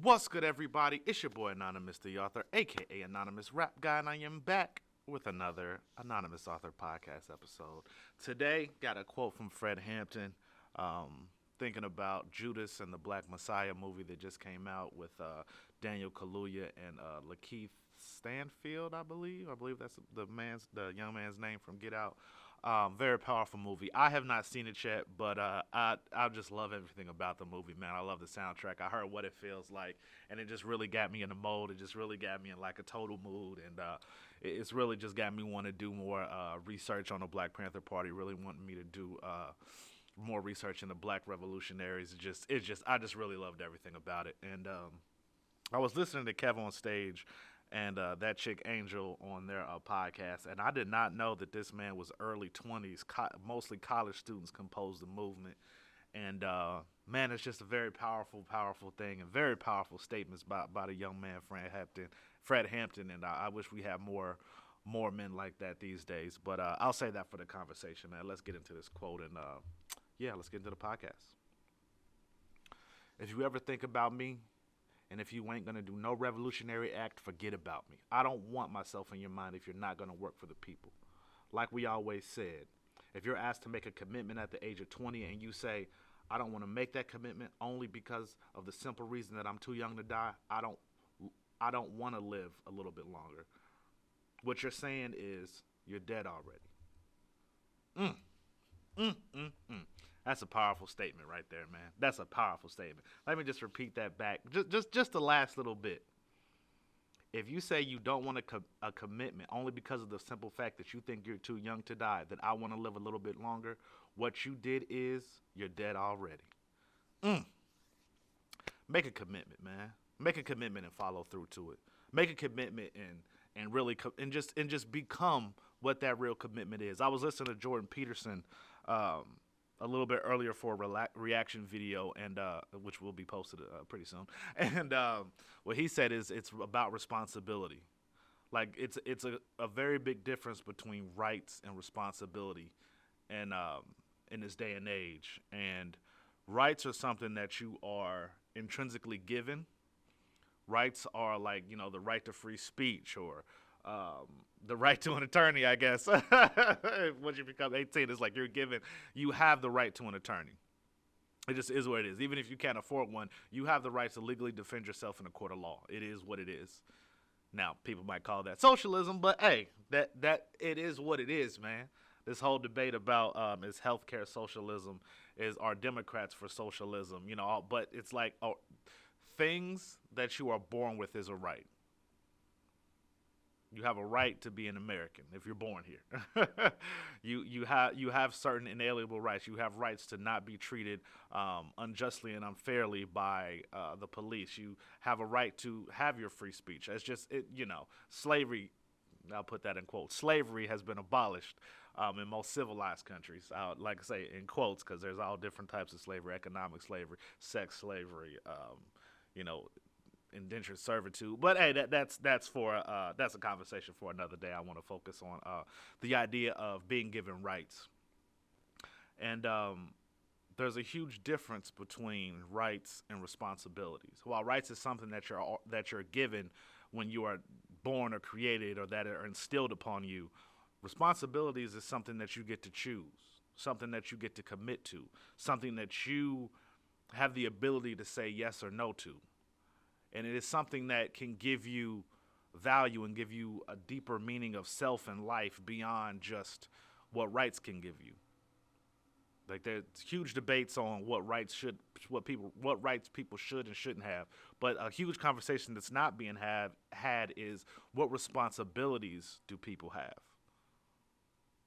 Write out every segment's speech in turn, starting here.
What's good, everybody? It's your boy Anonymous, the author, aka Anonymous Rap Guy, and I am back with another Anonymous Author podcast episode. Today, got a quote from Fred Hampton, thinking about Judas and the Black Messiah movie that just came out with Daniel Kaluuya and Lakeith Stanfield, I believe. I believe that's the young man's name from Get Out. Very powerful movie. I have not seen it yet, but I just love everything about the movie, man. I love the soundtrack. I heard What It Feels Like, and it just really got me in the mode. It just really got me in like a total mood, and it's really just got me want to do more research on the Black Panther Party. Really wanting me to do more research in the Black revolutionaries. I just really loved everything about it, and I was listening to Kev on stage and that chick Angel on their podcast, and I did not know that this man was early 20s. Mostly college students composed the movement, and man, it's just a very powerful thing, and very powerful statements by the young man Fred Hampton, and I wish we had more men like that these days. But I'll say that for the conversation, man. Let's get into this quote, and yeah, let's get into the podcast. If you ever think about me, and if you ain't going to do no revolutionary act, forget about me. I don't want myself in your mind if you're not going to work for the people. Like we always said, if you're asked to make a commitment at the age of 20 and you say, I don't want to make that commitment only because of the simple reason that I'm too young to die, I don't want to live a little bit longer. What you're saying is you're dead already. That's a powerful statement right there, man. That's a powerful statement. Let me just repeat that back, just the last little bit. If you say you don't want a commitment only because of the simple fact that you think you're too young to die, that I want to live a little bit longer, what you did is you're dead already. Make a commitment, man. Make a commitment and follow through to it. Make a commitment and really and just become what that real commitment is. I was listening to Jordan Peterson a little bit earlier for a reaction video, and which will be posted pretty soon. And what he said is it's about responsibility. Like it's a very big difference between rights and responsibility, and in this day and age. And rights are something that you are intrinsically given. Rights are like, the right to free speech, or the right to an attorney, I guess. Once you become 18, it's like you have the right to an attorney. It just is what it is. Even if you can't afford one, you have the right to legally defend yourself in a court of law. It is what it is. Now, people might call that socialism, but hey, that it is what it is, man. This whole debate about is healthcare socialism, are Democrats for socialism, but it's like things that you are born with is a right. You have a right to be an American if you're born here. you have certain inalienable rights. You have rights to not be treated unjustly and unfairly by the police. You have a right to have your free speech. It's just slavery. I'll put that in quotes. Slavery has been abolished in most civilized countries. Like I say in quotes because there's all different types of slavery: economic slavery, sex slavery. Indentured servitude. But hey, that's a conversation for another day. I want to focus on the idea of being given rights, and there's a huge difference between rights and responsibilities. While rights is something that you're given when you are born or created, or that are instilled upon you, responsibilities is something that you get to choose, something that you get to commit to, something that you have the ability to say yes or no to. And it is something that can give you value and give you a deeper meaning of self and life beyond just what rights can give you. Like there's huge debates on what rights people should and shouldn't have. But a huge conversation that's not being had is what responsibilities do people have?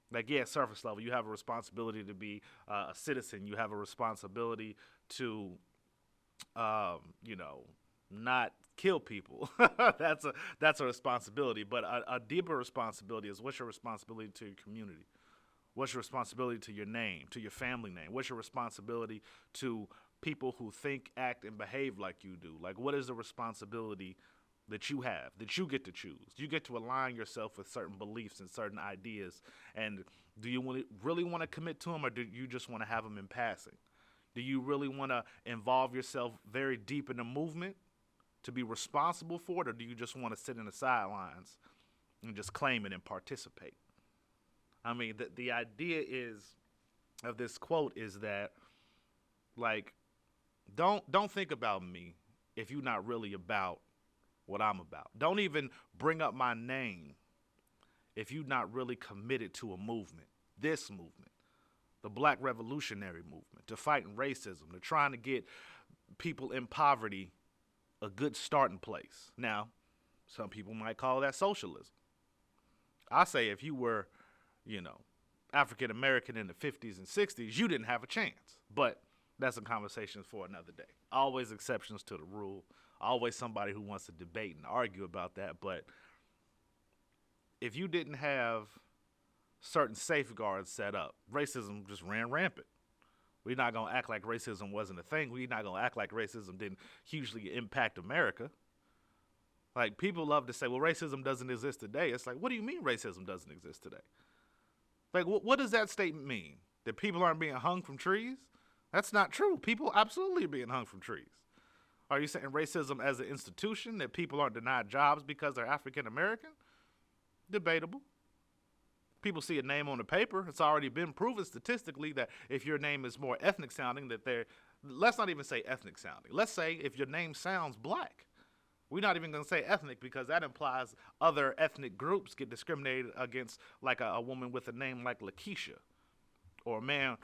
Like, yeah, surface level, you have a responsibility to be a citizen. You have a responsibility to, not kill people. That's a responsibility. But a deeper responsibility is, what's your responsibility to your community? What's your responsibility to your name, to your family name? What's your responsibility to people who think, act, and behave like you do? Like, what is the responsibility that you have, that you get to choose? You get to align yourself with certain beliefs and certain ideas. And do you really want to commit to them, or do you just want to have them in passing? Do you really want to involve yourself very deep in the movement? to be responsible for it, or do you just want to sit in the sidelines and just claim it and participate? I mean, the idea of this quote is that, like, don't think about me if you're not really about what I'm about. Don't even bring up my name if you're not really committed to a movement, this movement, the Black Revolutionary Movement, to fighting racism, to trying to get people in poverty a good starting place. Now, some people might call that socialism. I say if you were, African American in the 50s and 60s, you didn't have a chance. But that's a conversation for another day. Always exceptions to the rule. Always somebody who wants to debate and argue about that. But if you didn't have certain safeguards set up, racism just ran rampant. We're not going to act like racism wasn't a thing. We're not going to act like racism didn't hugely impact America. Like, people love to say, well, racism doesn't exist today. It's like, what do you mean racism doesn't exist today? Like, what does that statement mean? That people aren't being hung from trees? That's not true. People absolutely are being hung from trees. Are you saying racism as an institution, that people aren't denied jobs because they're African American? Debatable. People see a name on the paper. It's already been proven statistically that if your name is more ethnic sounding, let's not even say ethnic sounding. Let's say if your name sounds black. We're not even going to say ethnic because that implies other ethnic groups get discriminated against, like a woman with a name like Lakeisha, or a man,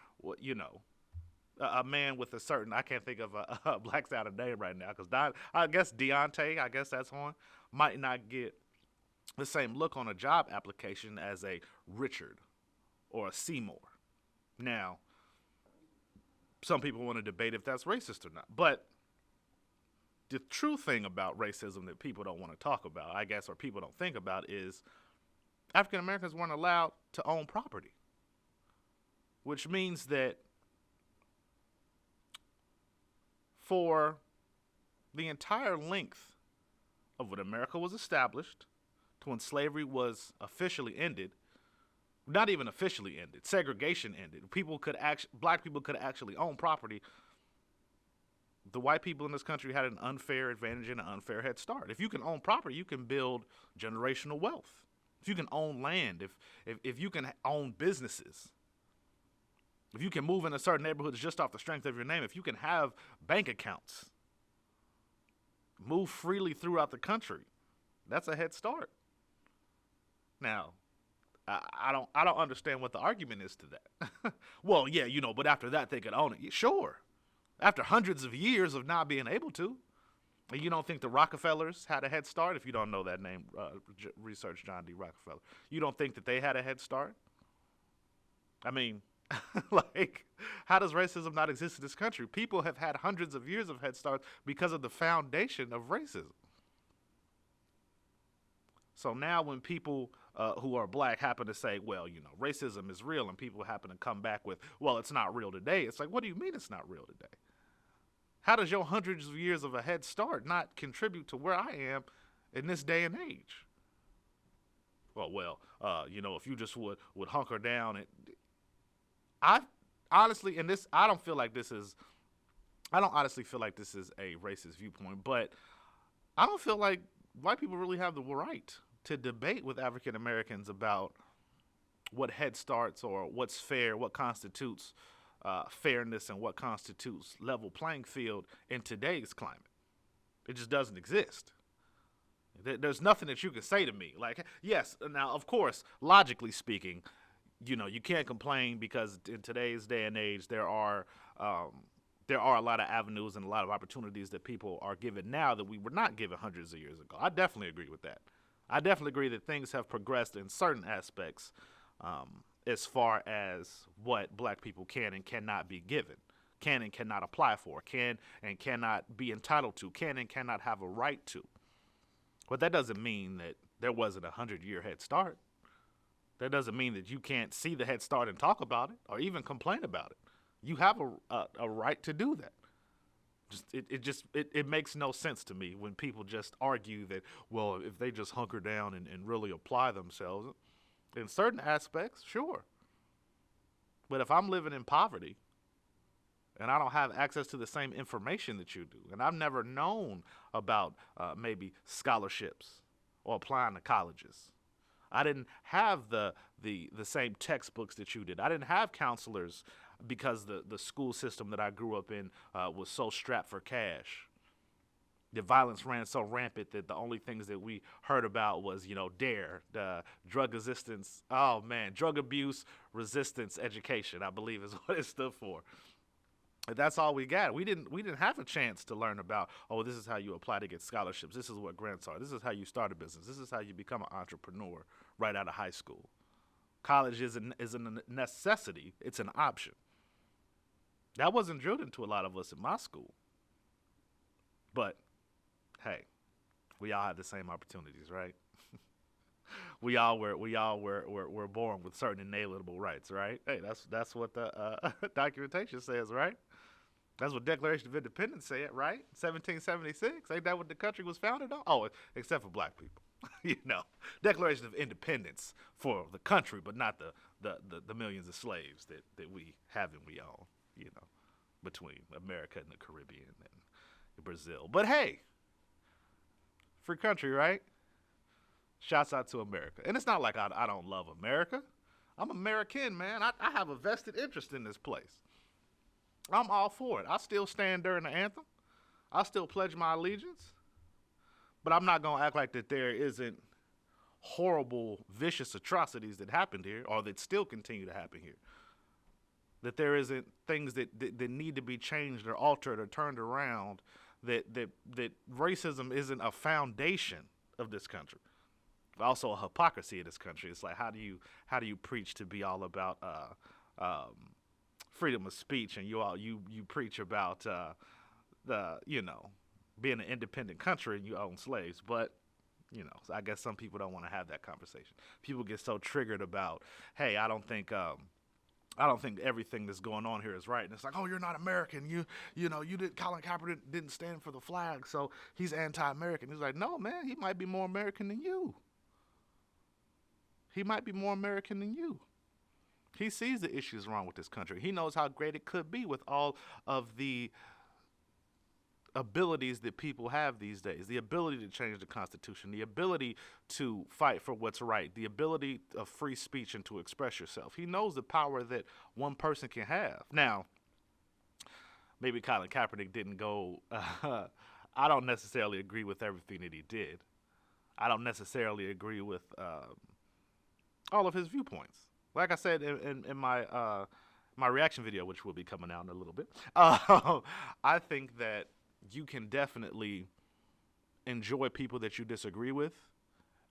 a man with a certain, I can't think of a black side of name right now, because I guess Deontay, I guess that's one, might not get the same look on a job application as a Richard or a Seymour. Now, some people want to debate if that's racist or not, but the true thing about racism that people don't want to talk about, I guess, or people don't think about, is African Americans weren't allowed to own property, which means that for the entire length of when America was established to when slavery was officially ended, not even officially ended, segregation ended, black people could actually own property. The white people in this country had an unfair advantage and an unfair head start. If you can own property, you can build generational wealth. If you can own land, if you can own businesses, if you can move in a certain neighborhood just off the strength of your name, if you can have bank accounts, move freely throughout the country, that's a head start. Now, I don't understand what the argument is to that. Well, yeah, but after that they could own it. Sure. After hundreds of years of not being able to. And you don't think the Rockefellers had a head start? If you don't know that name, research John D. Rockefeller. You don't think that they had a head start? I mean, like, how does racism not exist in this country? People have had hundreds of years of head starts because of the foundation of racism. So now when people who are black happen to say, well, racism is real, and people happen to come back with, well, it's not real today. It's like, what do you mean it's not real today? How does your hundreds of years of a head start not contribute to where I am in this day and age? Well, if you just would hunker down. I honestly, and this, I don't honestly feel like this is a racist viewpoint, but I don't feel like white people really have the right to debate with African Americans about what head starts or what's fair, what constitutes fairness, and what constitutes level playing field in today's climate. It just doesn't exist. There's nothing that you can say to me. Like, yes, now, of course, logically speaking, you can't complain because in today's day and age, there are a lot of avenues and a lot of opportunities that people are given now that we were not given hundreds of years ago. I definitely agree with that. I definitely agree that things have progressed in certain aspects as far as what black people can and cannot be given, can and cannot apply for, can and cannot be entitled to, can and cannot have a right to. But that doesn't mean that there wasn't a 100-year head start. That doesn't mean that you can't see the head start and talk about it or even complain about it. You have a right to do that. It makes no sense to me when people just argue that, well, if they just hunker down and really apply themselves, in certain aspects, sure. But if I'm living in poverty and I don't have access to the same information that you do. And I've never known about maybe scholarships or applying to colleges. I didn't have the same textbooks that you did. I didn't have counselors because the school system that I grew up in was so strapped for cash. The violence ran so rampant that the only things that we heard about was, DARE, drug resistance. Oh man, drug abuse resistance education, I believe is what it stood for. And that's all we got. We didn't have a chance to learn about, this is how you apply to get scholarships. This is what grants are. This is how you start a business. This is how you become an entrepreneur right out of high school. College isn't a necessity. It's an option. That wasn't drilled into a lot of us in my school. But hey, we all have the same opportunities, right? we all were born with certain inalienable rights, right? Hey, that's what the documentation says, right? That's what Declaration of Independence said, right? 1776. Ain't that what the country was founded on? Oh, except for black people. Declaration of Independence for the country, but not the millions of slaves that we have and we own, between America and the Caribbean and Brazil. But hey, free country, right? Shouts out to America. And it's not like I don't love America. I'm American, man. I have a vested interest in this place. I'm all for it. I still stand during the anthem. I still pledge my allegiance. But I'm not going to act like that there isn't horrible, vicious atrocities that happened here or that still continue to happen here. That there isn't things that need to be changed or altered or turned around, that racism isn't a foundation of this country. Also a hypocrisy of this country. It's like, how do you preach to be all about freedom of speech, and you preach about being an independent country and you own slaves, but I guess some people don't want to have that conversation. People get so triggered about, hey, I don't think everything that's going on here is right, and it's like, oh, you're not American. Colin Kaepernick didn't stand for the flag, so he's anti-American. He's like, no, man, he might be more American than you. He might be more American than you. He sees the issues wrong with this country. He knows how great it could be with all of the abilities that people have these days, the ability to change the Constitution, the ability to fight for what's right, the ability of free speech and to express yourself. He knows the power that one person can have. Now, maybe Colin Kaepernick didn't go, I don't necessarily agree with everything that he did. I don't necessarily agree with all of his viewpoints. Like I said in my my reaction video, which will be coming out in a little bit, I think that you can definitely enjoy people that you disagree with,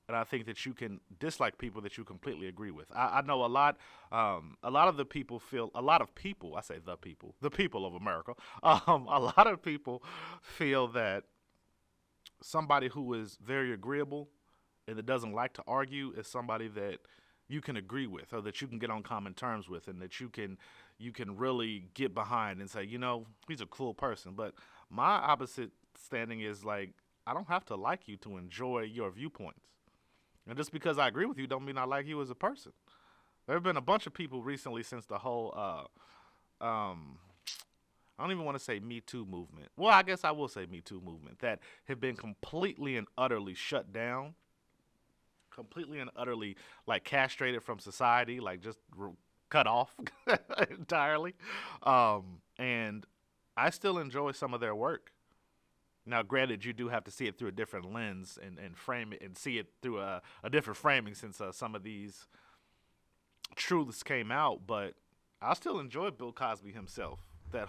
and I think that you can dislike people that you completely agree with. I know a lot of the people the people of America, a lot of people feel that somebody who is very agreeable and that doesn't like to argue is somebody that you can agree with or that you can get on common terms with, and that you can really get behind and say, he's a cool person. But my opposite standing is like, I don't have to like you to enjoy your viewpoints. And just because I agree with you don't mean I like you as a person. There have been a bunch of people recently since the whole, I don't even want to say Me Too movement. Well, I guess I will say Me Too movement, that have been completely and utterly shut down, completely and utterly like castrated from society, like just cut off entirely. And I still enjoy some of their work. Now, granted, you do have to see it through a different lens and frame it and see it through a different framing since some of these truths came out. But I still enjoy Bill Cosby himself, that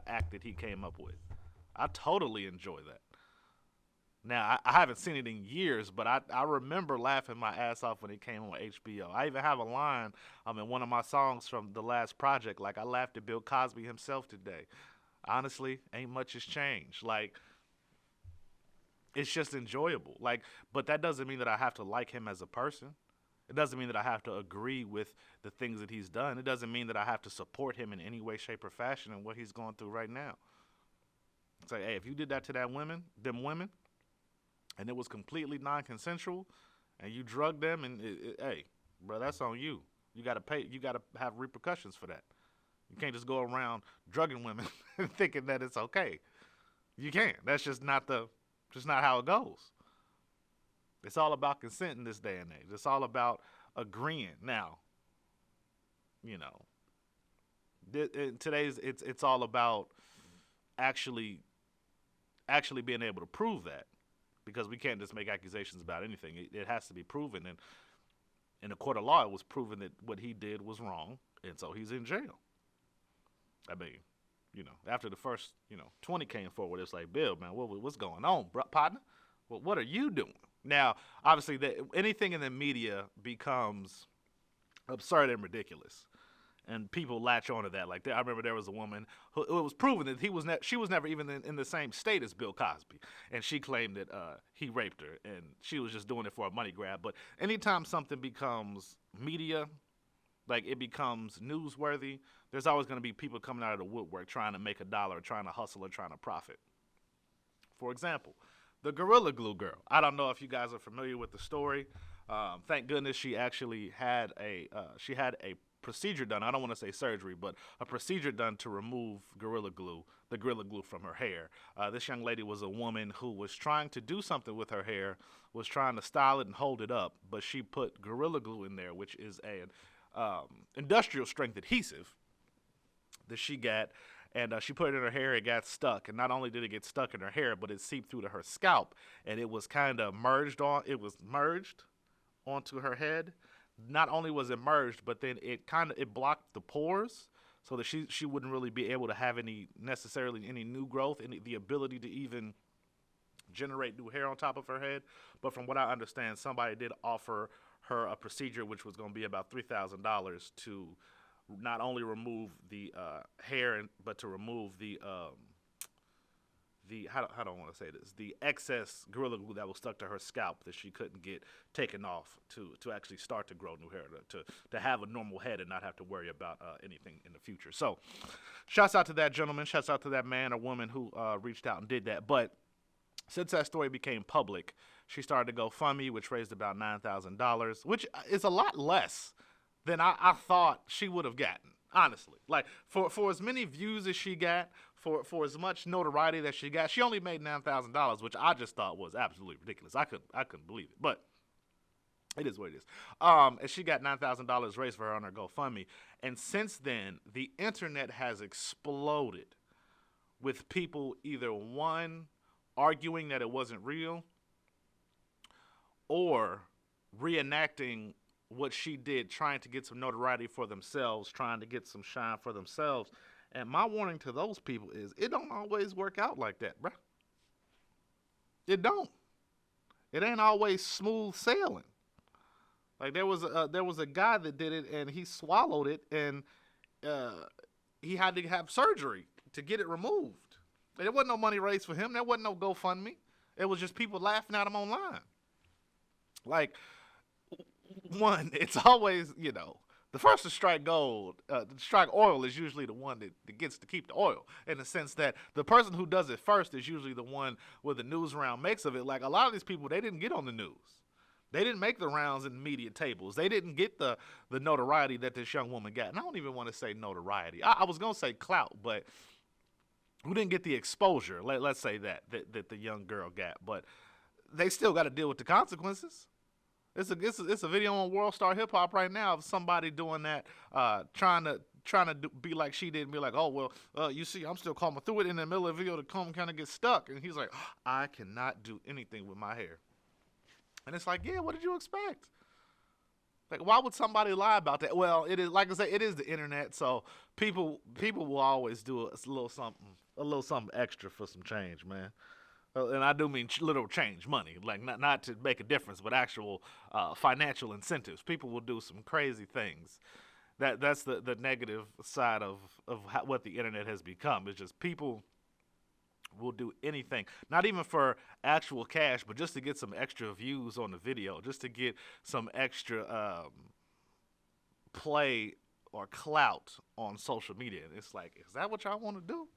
act that he came up with. I totally enjoy that. Now, I haven't seen it in years, but I remember laughing my ass off when it came on HBO. I even have a line in one of my songs from the last project, like, I laughed at Bill Cosby himself today. Honestly, ain't much has changed. Like, it's just enjoyable. Like, but that doesn't mean that I have to like him as a person. It doesn't mean that I have to agree with the things that he's done. It doesn't mean that I have to support him in any way, shape, or fashion in what he's going through right now. It's like, hey, if you did that to them women, and it was completely non-consensual, and you drugged them, and hey, bro, that's on you. You got to pay. You got to have repercussions for that. You can't just go around drugging women thinking that it's okay. You can't. That's just not how it goes. It's all about consent in this day and age. It's all about agreeing. Now, you know, today's it's all about actually being able to prove that, because we can't just make accusations about anything. It has to be proven, and in a court of law, it was proven that what he did was wrong, and so he's in jail. I mean, you know, after the first 20 came forward, it's like, Bill, man, what's going on, partner? Well, what are you doing? Now, obviously, anything in the media becomes absurd and ridiculous, and people latch onto that. Like, I remember there was a woman who it was proven that she was never even in the same state as Bill Cosby, and she claimed that he raped her, and she was just doing it for a money grab. But anytime something becomes media, like it becomes newsworthy, there's always going to be people coming out of the woodwork trying to make a dollar, trying to hustle, or trying to profit. For example, the Gorilla Glue girl. I don't know if you guys are familiar with the story. Thank goodness she actually had a procedure done. I don't want to say surgery, but a procedure done to remove the Gorilla Glue from her hair. This young lady was a woman who was trying to do something with her hair, was trying to style it and hold it up, but she put Gorilla Glue in there, which is an industrial strength adhesive that she got, and she put it in her hair. It got stuck, and not only did it get stuck in her hair, but it seeped through to her scalp, and it was kind of merged onto her head. Not only was it merged, but then it blocked the pores, so that she wouldn't really be able to have any new growth, the ability to even generate new hair on top of her head. But from what I understand, somebody did offer her a procedure which was going to be about $3,000 to not only remove the hair, but to remove the how do I want to say this? The excess Gorilla Glue that was stuck to her scalp that she couldn't get taken off to actually start to grow new hair, to have a normal head and not have to worry about anything in the future. So, shouts out to that gentleman. Shouts out to that man or woman who reached out and did that. But since that story became public, she started a GoFundMe, which raised about $9,000, which is a lot less than I thought she would have gotten. Honestly, like for as many views as she got, for as much notoriety that she got, she only made $9,000, which I just thought was absolutely ridiculous. I couldn't believe it, but it is what it is. And she got $9,000 raised for her on her GoFundMe, and since then the internet has exploded with people either one arguing that it wasn't real, or reenacting what she did, trying to get some notoriety for themselves, trying to get some shine for themselves. And my warning to those people is, it don't always work out like that, bruh. It don't. It ain't always smooth sailing. Like there was a guy that did it, and he swallowed it, and he had to have surgery to get it removed. There wasn't no money raised for him. There wasn't no GoFundMe. It was just people laughing at him online. Like, one, it's always, the first to strike gold, to strike oil is usually the one that gets to keep the oil, in the sense that the person who does it first is usually the one where the news round makes of it. Like, a lot of these people, they didn't get on the news. They didn't make the rounds in media tables. They didn't get the notoriety that this young woman got. And I don't even want to say notoriety. I was going to say clout, but who didn't get the exposure, let's say that the young girl got. But they still got to deal with the consequences. It's a video on World Star Hip Hop right now of somebody doing that, trying to be like she did, and be like, oh well, you see, I'm still combing through it in the middle of the video. The comb kind of gets stuck, and he's like, I cannot do anything with my hair. And it's like, yeah, what did you expect? Like, why would somebody lie about that? Well, it is, like I say, it is the internet, so people will always do a little something extra for some change, man. And I do mean literal change, money, like not to make a difference, but actual financial incentives. People will do some crazy things. That's the negative side of what the internet has become. It's just people will do anything, not even for actual cash, but just to get some extra views on the video, just to get some extra play or clout on social media. And it's like, is that what y'all want to do?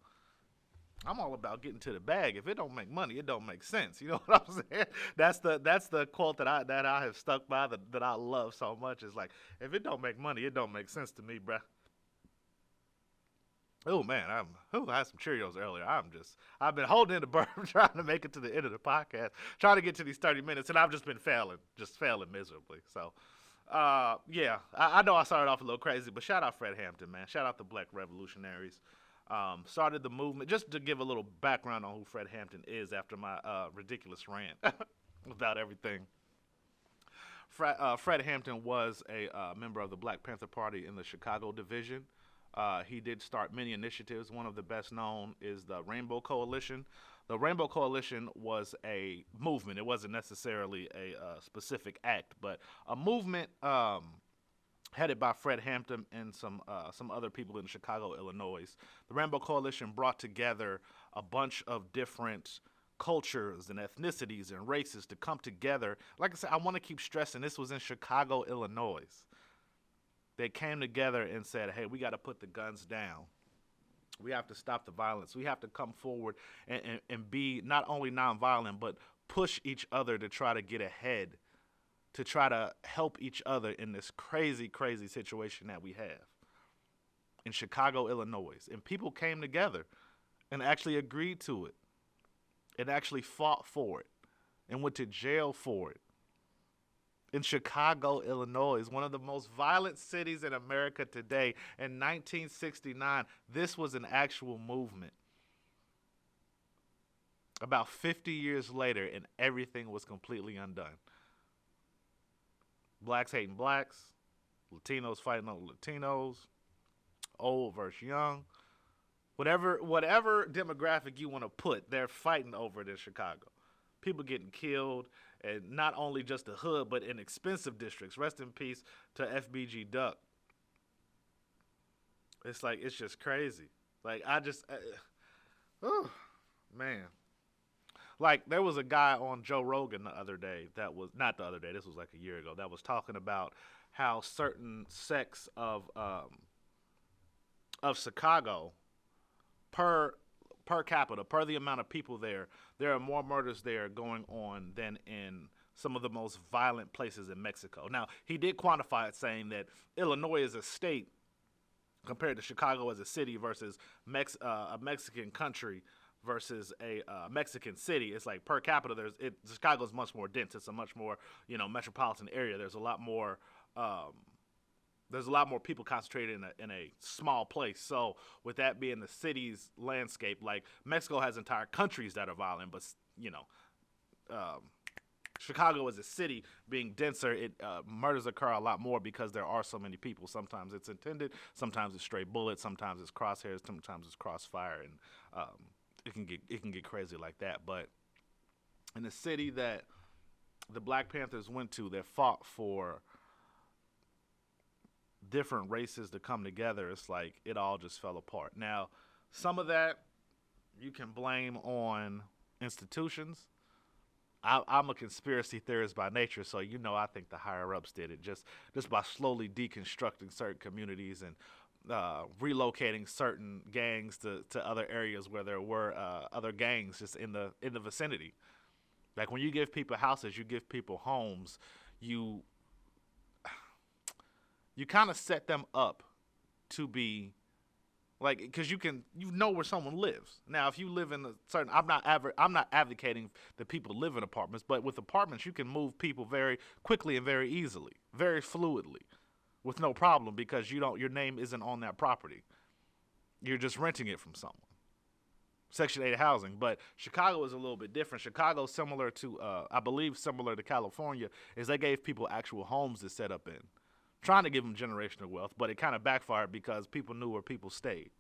I'm all about getting to the bag. If it don't make money, it don't make sense. You know what I'm saying? That's the quote that I have stuck by, that I love so much. Is like, if it don't make money, it don't make sense to me, bruh. Oh man, I had some Cheerios earlier. I've been holding in the burp, trying to make it to the end of the podcast, trying to get to these 30 minutes, and I've just been failing, miserably. So, yeah, I know I started off a little crazy, but shout out Fred Hampton, man. Shout out the Black Revolutionaries. Started the movement. Just to give a little background on who Fred Hampton is after my ridiculous rant about everything. Fred Hampton was a member of the Black Panther Party in the Chicago division. He did start many initiatives. One of the best known is the Rainbow Coalition. The Rainbow Coalition was a movement. It wasn't necessarily a specific act, but a movement headed by Fred Hampton and some other people in Chicago, Illinois. The Rainbow Coalition brought together a bunch of different cultures and ethnicities and races to come together. Like I said, I want to keep stressing this was in Chicago, Illinois. They came together and said, hey, we got to put the guns down. We have to stop the violence. We have to come forward and be not only nonviolent, but push each other to try to get ahead, to try to help each other in this crazy, crazy situation that we have in Chicago, Illinois. And people came together and actually agreed to it and actually fought for it and went to jail for it. In Chicago, Illinois, one of the most violent cities in America today, in 1969, this was an actual movement. About 50 years later, and everything was completely undone. Blacks hating blacks, Latinos fighting over Latinos, old versus young. Whatever demographic you want to put, they're fighting over it in Chicago. People getting killed, and not only just the hood, but in expensive districts. Rest in peace to FBG Duck. It's like, it's just crazy. Like, oh, man. Like, there was a guy on Joe Rogan the other day not the other day, this was like a year ago, that was talking about how certain sects of Chicago, per capita, per the amount of people there are more murders there going on than in some of the most violent places in Mexico. Now, he did quantify it, saying that Illinois is a state compared to Chicago as a city versus a Mexican country versus a Mexican city. It's like per capita, Chicago is much more dense. It's a much more metropolitan area. There's a lot more people concentrated in a small place. So with that being the city's landscape, like Mexico has entire countries that are violent, but Chicago as a city being denser, murders occur a lot more because there are so many people. Sometimes it's intended, sometimes it's stray bullets, sometimes it's crosshairs, sometimes it's crossfire, and it can get crazy like that. But in the city that the Black Panthers went to, that fought for different races to come together, it's like it all just fell apart. Now, some of that you can blame on institutions. I'm a conspiracy theorist by nature, so I think the higher ups did it just by slowly deconstructing certain communities and relocating certain gangs to other areas where there were other gangs just in the vicinity. Like when you give people houses, you give people homes, you kind of set them up to be like, because you know where someone lives. Now, if you live in a certain, I'm not advocating that people live in apartments, but with apartments, you can move people very quickly and very easily, very fluidly, with no problem, because your name isn't on that property. You're just renting it from someone. Section 8 housing, but Chicago is a little bit different. Chicago, similar to California, is they gave people actual homes to set up in, trying to give them generational wealth, but it kind of backfired because people knew where people stayed.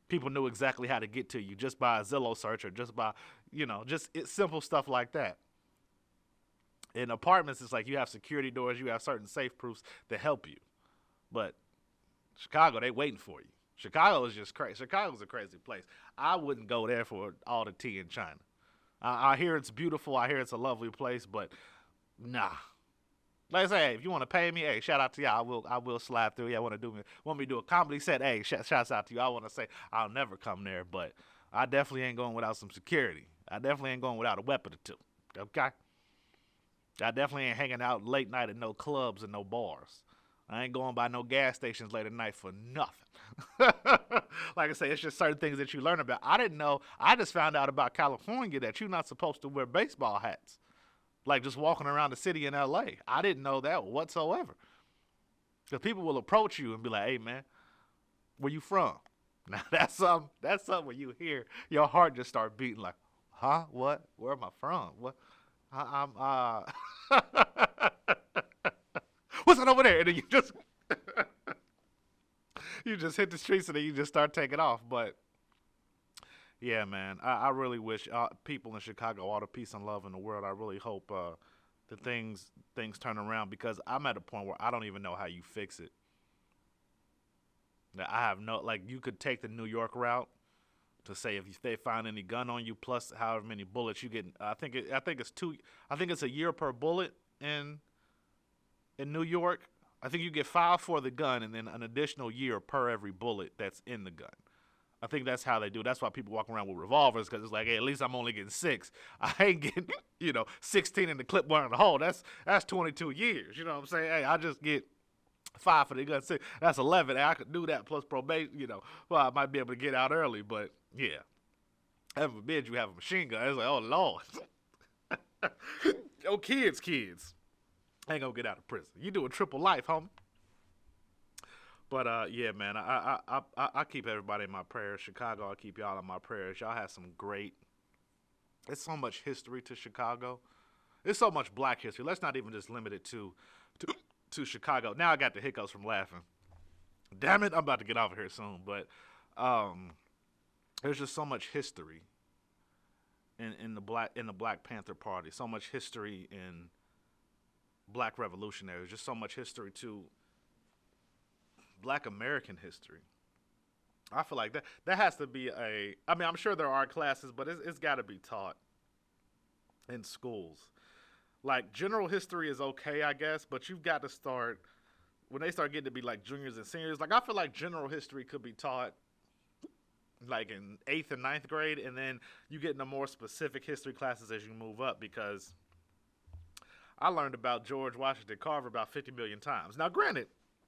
People knew exactly how to get to you just by a Zillow search or just by, simple stuff like that. In apartments, it's like you have security doors, you have certain safe proofs to help you. But Chicago, they waiting for you. Chicago is just crazy. Chicago's a crazy place. I wouldn't go there for all the tea in China. I hear it's beautiful. I hear it's a lovely place, but nah. Like I say, hey, if you want to pay me, hey, shout out to y'all. I will slide through. Yeah, want me to do a comedy set? Hey, shouts out to you. I want to say I'll never come there, but I definitely ain't going without some security. I definitely ain't going without a weapon or two. Okay? I definitely ain't hanging out late night at no clubs and no bars. I ain't going by no gas stations late at night for nothing. Like I say, it's just certain things that you learn about. I didn't know. I just found out about California that you're not supposed to wear baseball hats. Like just walking around the city in L.A. I didn't know that whatsoever. Because people will approach you and be like, hey, man, where you from? Now, that's something when you hear, your heart just start beating like, huh? What? Where am I from? What? What's that over there? And then you just hit the streets and then you just start taking off. But yeah, man, I really wish people in Chicago all the peace and love in the world. I really hope that things turn around, because I'm at a point where I don't even know how you fix it. Now, I have no, like, you could take the New York route to say if they find any gun on you plus however many bullets you get. I think it's a year per bullet in New York. I think you get 5 for the gun and then an additional year per every bullet that's in the gun. I think that's how they do it. That's why people walk around with revolvers, because it's like, hey, at least I'm only getting 6. I ain't getting, 16 in the clipboard in the hole. That's 22 years. You know what I'm saying? Hey, I just get 5 for the gun, 6. That's 11. Hey, I could do that plus probation. Well, I might be able to get out early, but yeah. Heaven forbid you have a machine gun. It's like, oh Lord. Oh, kids. Ain't gonna get out of prison. You do a triple life, homie. But yeah, man, I keep everybody in my prayers. Chicago, I keep y'all in my prayers. Y'all have some great. There's so much history to Chicago. There's so much black history. Let's not even just limit it to Chicago. Now I got the hiccups from laughing. Damn it, I'm about to get off of here soon. But there's just so much history in the Black Panther Party. So much history in Black revolutionaries. Just so much history to Black American history. I feel like that has to be I'm sure there are classes, but it's got to be taught in schools. Like, general history is okay, I guess, but you've got to start, when they start getting to be like juniors and seniors, like I feel like general history could be taught like in 8th and 9th grade, and then you get into more specific history classes as you move up, because I learned about George Washington Carver about 50 million times. Now, granted,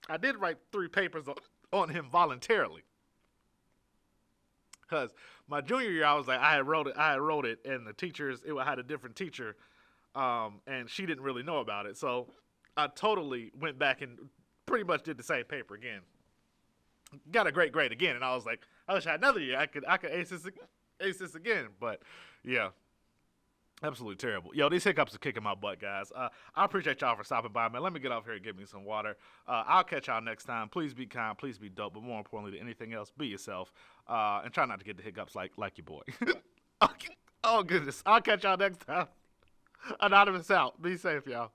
I did write 3 papers on him voluntarily. Because my junior year, I was like, I had wrote it, and the teachers, it had a different teacher, and she didn't really know about it. So I totally went back and pretty much did the same paper again. Got a great grade again, and I was like, I wish I had another year. I could ace this again. But yeah, absolutely terrible. Yo, these hiccups are kicking my butt, guys. I appreciate y'all for stopping by, man. Let me get off here and get me some water. I'll catch y'all next time. Please be kind. Please be dope. But more importantly than anything else, be yourself. And try not to get the hiccups like your boy. Oh, goodness. I'll catch y'all next time. Anonymous out. Be safe, y'all.